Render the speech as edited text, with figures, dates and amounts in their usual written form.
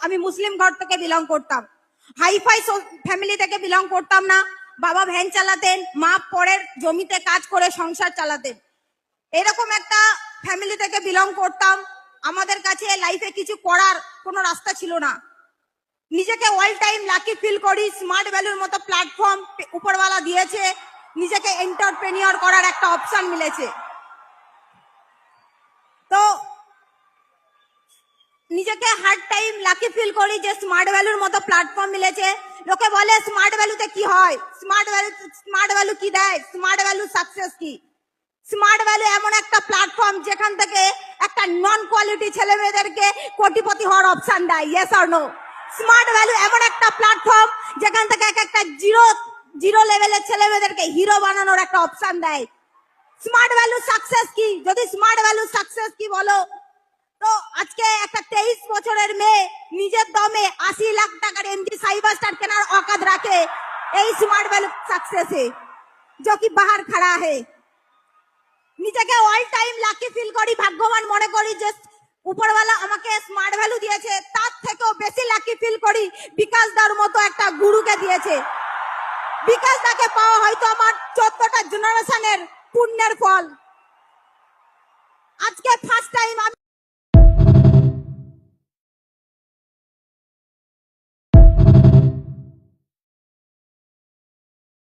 আমি মুসলিম ঘর থেকে বিলং করতাম, হাইফাই ফ্যামিলি থেকে বিলং করতাম না। বাবা ভ্যান চালাতেন, মা পরের জমিতে কাজ করে সংসার চালাতেন। এরকম একটা ফ্যামিলি থেকে বিলং করতাম। আমাদের কাছে লাইফে কিছু করার কোনো রাস্তা ছিল না। নিজেকে অল টাইম লাকি ফিল করি, স্মার্ট ভ্যালুর মতো প্ল্যাটফর্ম উপরওয়ালা দিয়েছে, নিজেকে এন্টারপ্রেনিয়র করার একটা অপশন মিলেছে। তো নিজেকে হার্ড টাইম লাকি ফিল করি যে স্মার্ট ভ্যালুর মতো প্ল্যাটফর্ম মিলেছে। লোকে বলে স্মার্ট ভ্যালুতে কি হয়, স্মার্ট ভ্যালু কি দেয়, স্মার্ট ভ্যালু সাকসেস কি। স্মার্ট ভ্যালু এমন একটা প্ল্যাটফর্ম যেখান থেকে একটা নন কোয়ালিটি ছেলে মেয়েদেরকে কোটিপতি হওয়ার অপশন দেয়, yes or no. Smart value এমন একটা প্ল্যাটফর্ম যেখান থেকে একটা জিরো লেভেলের ছেলে মেয়েদেরকে হিরো বানানোর একটা অপশন দেয়। স্মার্ট ভ্যালু সাকসেস কি, যদি স্মার্ট ভ্যালু সাকসেস কি বলো, তো আজকে একটা 23 বছরের মেয়ে নিজের দমে 80 লাখ টাকার এমজি সাইবার স্টার কেনার औकात রাখে, এই স্মার্ট ভ্যালু সাকসেস है जो कि बाहर खड़ा है। নিজেকে অল টাইম লাকি ফিল করি, ভাগ্যবান মনে করি যে উপরওয়ালা আমাকে স্মার্ট ভ্যালু দিয়েছে। তার থেকেও বেশি লাকি ফিল করি বিকাশ দার মতো একটা গুরুকে দিয়েছে। বিকাশ দাকে পাওয়া হয়তো আমার 14টা জেনারেশনের পুণ্যের ফল। আজকে ফার্স্ট টাইম